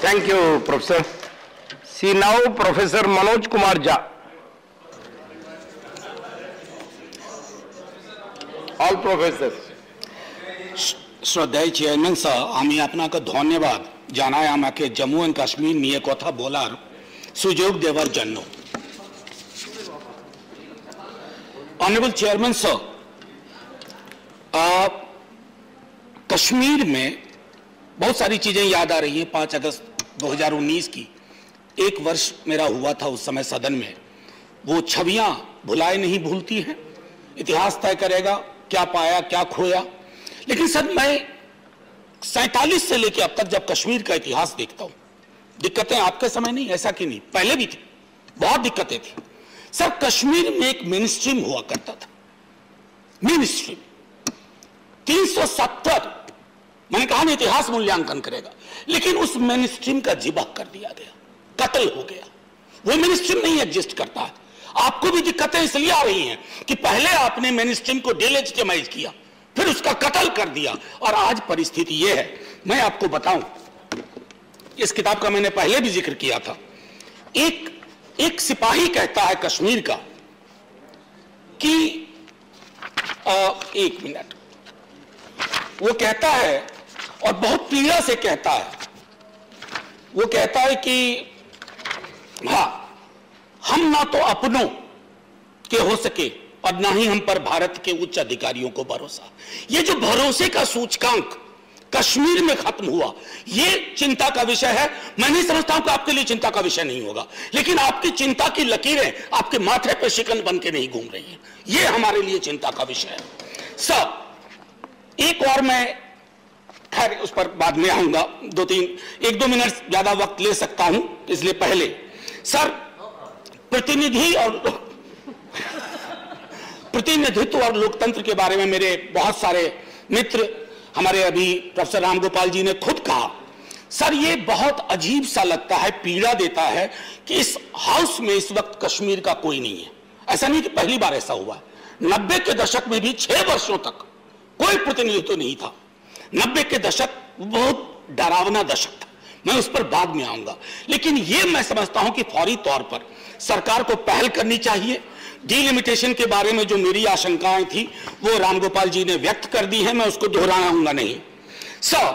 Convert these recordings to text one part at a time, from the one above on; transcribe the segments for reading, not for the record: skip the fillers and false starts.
Thank you, Professor. See now, Professor Manoj Kumar Jha. All professors. শ্রদ্ধায় chairman sir, আমি আপনাকে ধন্যবাদ জানাই আমাকে জম্মু এন্ড কাশ্মীর নিয়ে কথা বলার সুযোগ দেওয়ার জন্য। ऑनरेबल चेयरमैन सर, कश्मीर में बहुत सारी चीजें याद आ रही हैं। 5 अगस्त 2019 की 1 वर्ष मेरा हुआ था उस समय सदन में। वो छवियां भुलाए नहीं भूलती हैं, इतिहास तय करेगा क्या पाया क्या खोया। लेकिन सर, मैं 47 से लेकर अब तक जब कश्मीर का इतिहास देखता हूं, दिक्कतें आपके समय नहीं, ऐसा कि नहीं, पहले भी थी, बहुत दिक्कतें थी सर। कश्मीर में एक मेन स्ट्रीम हुआ करता था, मेन स्ट्रीम 370। मैंने कहा ना इतिहास मूल्यांकन करेगा, लेकिन उस मेन स्ट्रीम का जिबा कर दिया गया, कत्ल हो गया। वो मेन स्ट्रीम नहीं एग्जिस्ट करता है। आपको भी दिक्कतें इसलिए आ रही हैं कि पहले आपने मेन स्ट्रीम को डिलेजिटिमाइज किया, फिर उसका कत्ल कर दिया, और आज परिस्थिति यह है। मैं आपको बताऊं, इस किताब का मैंने पहले भी जिक्र किया था। एक सिपाही कहता है कश्मीर का कि 1 मिनट, वो कहता है और बहुत पीड़ा से कहता है, वो कहता है कि हाँ, हम ना तो अपनों के हो सके और ना ही हम पर भारत के उच्च अधिकारियों को भरोसा। ये जो भरोसे का सूचकांक कश्मीर में खत्म हुआ, ये चिंता का विषय है। मैं नहीं समझता हूं कि आपके लिए चिंता का विषय नहीं होगा, लेकिन आपकी चिंता की लकीरें आपके माथे पर शिकन बन के नहीं घूम रही हैं। ये हमारे लिए चिंता का विषय है। सब एक और मैं खैर उस पर बाद में आऊंगा, 1-2 मिनट ज्यादा वक्त ले सकता हूं, इसलिए पहले सर प्रतिनिधित्व और लोकतंत्र के बारे में मेरे बहुत सारे मित्र, हमारे अभी प्रोफेसर रामगोपाल जी ने खुद कहा। सर, ये बहुत अजीब सा लगता है, पीड़ा देता है कि इस हाउस में इस वक्त कश्मीर का कोई नहीं है। ऐसा नहीं कि पहली बार ऐसा हुआ है। 90 के दशक में भी 6 वर्षों तक कोई प्रतिनिधित्व नहीं था। 90 के दशक बहुत डरावना दशक था, मैं उस पर बाद में आऊंगा। लेकिन ये मैं समझता हूं कि फौरी तौर पर सरकार को पहल करनी चाहिए। डिलिमिटेशन के बारे में जो मेरी आशंकाएं थी वो रामगोपाल जी ने व्यक्त कर दी है, मैं उसको दोहराऊंगा नहीं। सर,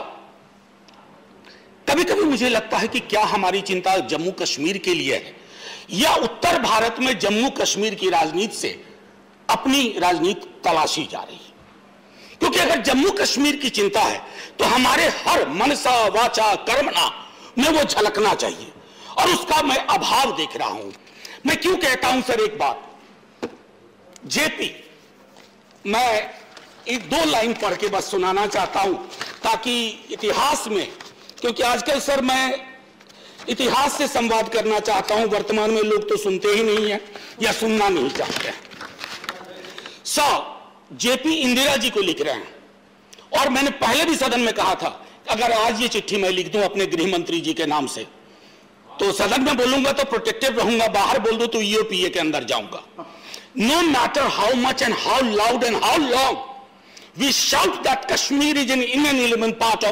कभी कभी मुझे लगता है कि क्या हमारी चिंता जम्मू कश्मीर के लिए है या उत्तर भारत में जम्मू कश्मीर की राजनीति से अपनी राजनीति तलाशी जा रही है। क्योंकि अगर जम्मू कश्मीर की चिंता है तो हमारे हर मनसा वाचा कर्मणा में वो झलकना चाहिए, और उसका मैं अभाव देख रहा हूं। मैं क्यों कहता हूं सर, एक बात, जेपी, मैं 1-2 लाइन पढ़ के बस सुनाना चाहता हूं ताकि इतिहास में, क्योंकि आजकल सर मैं इतिहास से संवाद करना चाहता हूं, वर्तमान में लोग तो सुनते ही नहीं है या सुनना नहीं चाहते हैं। सर, जेपी इंदिरा जी को लिख रहे हैं, और मैंने पहले भी सदन में कहा था अगर आज ये चिट्ठी मैं लिख दूं अपने गृह मंत्री जी के नाम से तो सदन में बोलूंगा तो प्रोटेक्टिव रहूंगा, बाहर बोल दूं तो ईओपीए के अंदर जाऊंगा। No matter how much and how loud and how long we shout that Kashmir is an inalienable part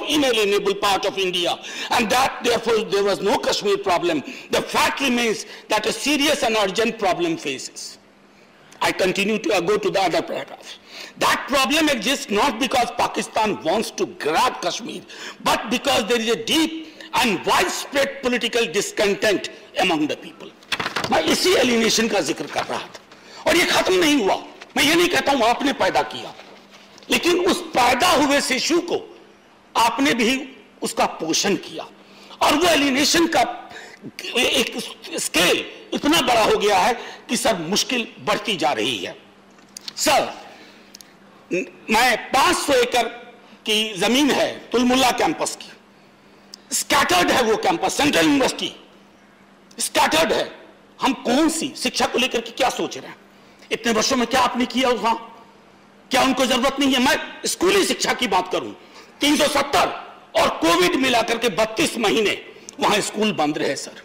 of India, and that therefore there was no Kashmir problem, the fact remains that a serious and urgent problem faces. I continue to go to the other paragraph. That problem exists not because Pakistan wants to grab Kashmir, but because there is a deep and widespread political discontent among the people. मैं इसी alienation का जिक्र कर रहा था, और ये खत्म नहीं हुआ। मैं ये नहीं कहता हूं आपने पैदा किया, लेकिन उस पैदा हुए शिशु को आपने भी उसका पोषण किया, और वो एलिनेशन का एक स्केल इतना बड़ा हो गया है कि सर मुश्किल बढ़ती जा रही है। सर, मैं 500 एकड़ की जमीन है तुलमुल्ला कैंपस की, स्कैटर्ड है वो कैंपस, सेंट्रल यूनिवर्सिटी स्कैटर्ड है। हम कौन सी शिक्षा को लेकर के क्या सोच रहे हैं? इतने वर्षों में क्या आपने किया वहां? क्या उनको जरूरत नहीं है? मैं स्कूली शिक्षा की बात करूं, 370 और कोविड मिलाकर के 32 महीने वहां स्कूल बंद रहे सर।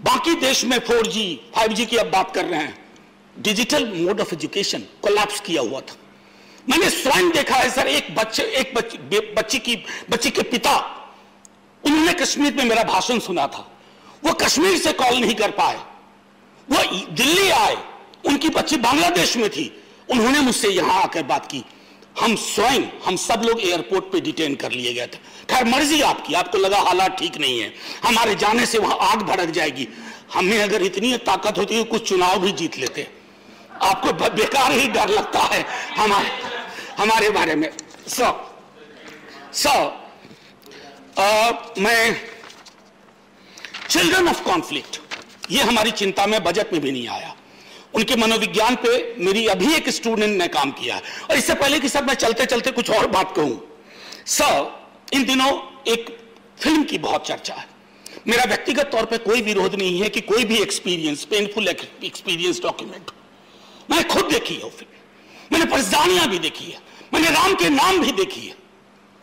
बाकी देश में 4G 5G की अब बात कर रहे हैं, digital mode of education collapse किया हुआ था। मैंने स्वयं देखा है सर, एक बच्चे बच्ची के पिता उन्होंने कश्मीर में मेरा भाषण सुना था, वो कश्मीर से कॉल नहीं कर पाए, वो दिल्ली आए, उनकी बच्ची बांग्लादेश में थी, उन्होंने मुझसे यहां आकर बात की। हम स्वयं, हम सब लोग एयरपोर्ट पे डिटेन कर लिए गए थे। खैर मर्जी आपकी, आपको लगा हालात ठीक नहीं है, हमारे जाने से वहां आग भड़क जाएगी। हमें अगर इतनी ताकत होती है कुछ चुनाव भी जीत लेते। आपको बेकार ही डर लगता है हमारे बारे में। मैं चिल्ड्रन ऑफ कॉन्फ्लिक्ट, ये हमारी चिंता में बजट में भी नहीं आया। उनके मनोविज्ञान पे मेरी अभी एक स्टूडेंट ने काम किया है। और इससे पहले कि सर मैं चलते चलते कुछ और बात कहूं, सर इन दिनों एक फिल्म की बहुत चर्चा है। मेरा व्यक्तिगत तौर पे कोई विरोध नहीं है कि कोई भी एक्सपीरियंस, पेनफुल एक्सपीरियंस डॉक्यूमेंट। मैंने खुद देखी है वो फिल्म, मैंने परजानियां भी देखी है, मैंने राम के नाम भी देखी है,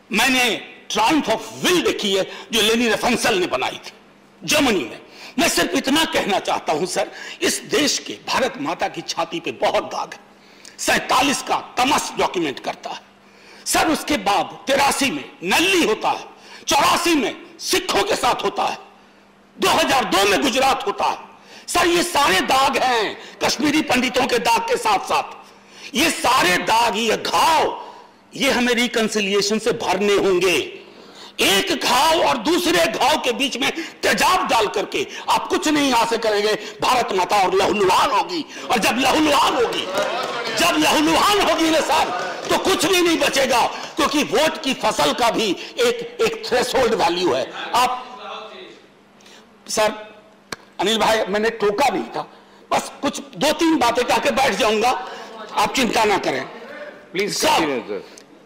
मैंने ट्रायम्फ ऑफ विल देखी है जो लेनी रेफेंसल ने बनाई थी जर्मनी में। मैं सिर्फ इतना कहना चाहता हूं सर, इस देश के भारत माता की छाती पे बहुत दाग है। 47 का तमस डॉक्यूमेंट करता है सर, उसके बाद 83 में नल्ली होता है, 84 में सिखों के साथ होता है, 2002 में गुजरात होता है। सर ये सारे दाग हैं कश्मीरी पंडितों के दाग के साथ साथ, ये सारे दाग, ये घाव, ये हमें रिकंसिलिएशन से भरने होंगे। एक घाव और दूसरे घाव के बीच में तेजाब डाल करके आप कुछ नहीं हासिल करेंगे। भारत माता और लहूलुहान होगी, और जब लहूलुहान होगी ना सर, तो कुछ भी नहीं बचेगा, क्योंकि वोट की फसल का भी एक थ्रेशोल्ड वैल्यू है। आप सर अनिल भाई, मैंने टोका नहीं था, बस कुछ 2-3 बातें कह के बैठ जाऊंगा, आप चिंता ना करें प्लीज। सर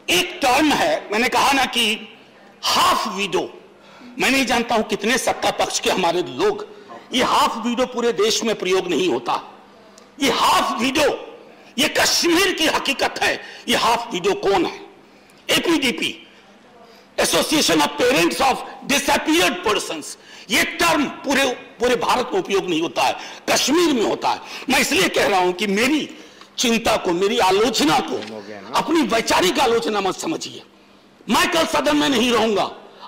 एक टर्म है, मैंने कहा ना कि हाफ वीडो, मैं नहीं जानता हूं कितने सत्ता पक्ष के हमारे लोग, ये हाफ वीडो पूरे देश में प्रयोग नहीं होता। ये हाफ वीडो, ये कश्मीर की हकीकत है। ये हाफ वीडो कौन है? APDP, association of parents of disappeared persons. ये टर्म पूरे भारत में उपयोग नहीं होता है, कश्मीर में होता है। मैं इसलिए कह रहा हूं कि मेरी चिंता को, मेरी आलोचना को अपनी वैचारिक आलोचना मत समझिए। मैं कल सदन में नहीं रहूंगा,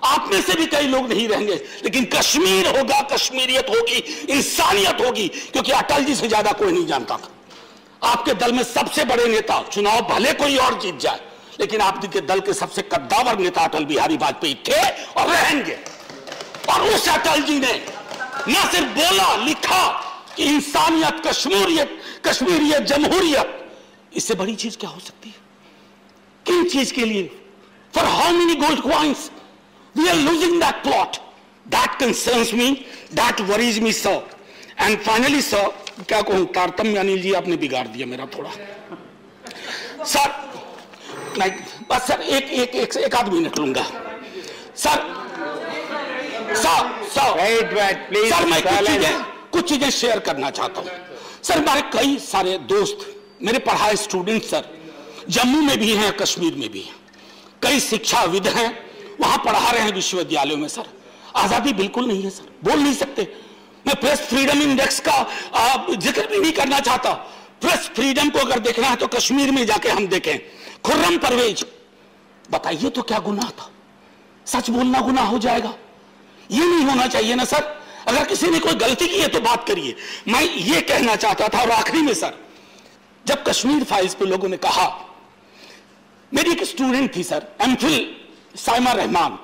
आप में से भी कई लोग नहीं रहेंगे, लेकिन कश्मीर होगा, कश्मीरियत होगी, इंसानियत होगी, क्योंकि अटल जी से ज्यादा कोई नहीं जानता था। आपके दल में सबसे बड़े नेता, चुनाव भले कोई और जीत जाए, लेकिन आपके दल के सबसे कद्दावर नेता अटल बिहारी वाजपेयी थे और रहेंगे। और उस अटल जी ने न सिर्फ बोला, लिखा कि इंसानियत, कश्मीरियत, जमहूरियत, इससे बड़ी चीज क्या हो सकती है? किन चीज के लिए? For how many gold coins? We are losing that plot. That concerns me. That worries me, sir. And finally, sir, क्या कहूं, तारतम्य अनिल जी आपने बिगाड़ दिया मेरा थोड़ा। सर, नहीं, बस सर एक आध मिनट लूंगा। सर, मैं कुछ चीजें शेयर करना चाहता हूं। सर हमारे कई सारे दोस्त, मेरे पढ़ाए स्टूडेंट सर, जम्मू में भी हैं, कश्मीर में भी हैं, कई शिक्षाविद हैं, वहां पढ़ा रहे हैं विश्वविद्यालयों में। सर आजादी बिल्कुल नहीं है सर, बोल नहीं सकते। मैं प्रेस फ्रीडम इंडेक्स का जिक्र भी नहीं करना चाहता। प्रेस फ्रीडम को अगर देखना है तो कश्मीर में जाके हम देखें। खुर्रम परवेज, बताइए तो क्या गुनाह था? सच बोलना गुनाह हो जाएगा? ये नहीं होना चाहिए ना सर। अगर किसी ने कोई गलती की है तो बात करिए। मैं ये कहना चाहता था। और आखिरी में सर, जब कश्मीर फाइल्स पे लोगों ने कहा, मेरी एक स्टूडेंट थी सर, एमफिल साइमा रहमान,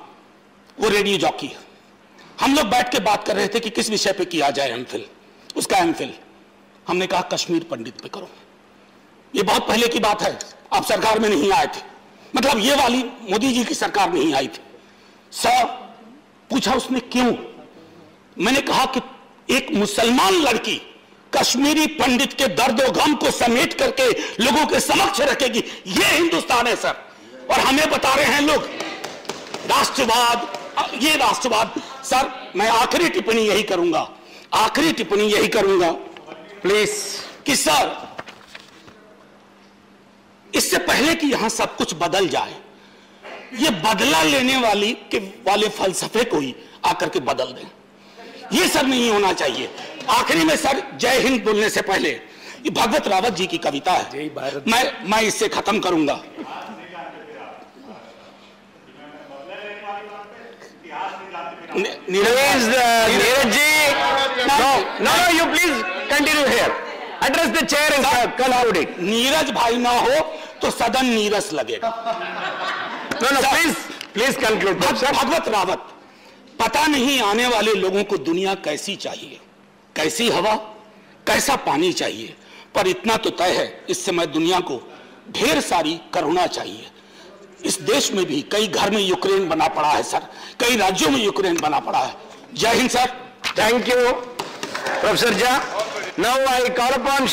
वो रेडियो जॉकी है। हम लोग बैठ के बात कर रहे थे कि किस विषय पे किया जाए एमफिल, उसका एमफिल। हमने कहा कश्मीर पंडित पे करो। ये बहुत पहले की बात है, आप सरकार में नहीं आए थे, मतलब ये वाली मोदी जी की सरकार नहीं आई थी। सर पूछा उसने क्यों? मैंने कहा कि एक मुसलमान लड़की कश्मीरी पंडित के दर्द गम को समेट करके लोगों के समक्ष रखेगी, ये हिंदुस्तान है सर। और हमें बता रहे हैं लोग राष्ट्रवाद, ये राष्ट्रवाद। सर मैं आखिरी टिप्पणी यही करूंगा प्लीज, कि सर इससे पहले कि यहां सब कुछ बदल जाए, ये बदला लेने वाले फलसफे को ही आकर के बदल दें, ये सर नहीं होना चाहिए। आखिरी में सर, जय हिंद बोलने से पहले, ये भगवत रावत जी की कविता है, मैं इससे खत्म करूंगा। Please, Neeraj ji. No, you please continue here. Address the chair and conclude it. Neeraj भाई ना हो तो सदन नीरस लगेगा। No, please conclude. भगवत रावत, पता नहीं आने वाले लोगों को दुनिया कैसी चाहिए, कैसी हवा, कैसा पानी चाहिए, पर इतना तो तय है इस समय दुनिया को ढेर सारी करुणा चाहिए। इस देश में भी कई घर में यूक्रेन बना पड़ा है सर, कई राज्यों में यूक्रेन बना पड़ा है। जय Hind sir. Thank you, Professor Jha. Now I call upon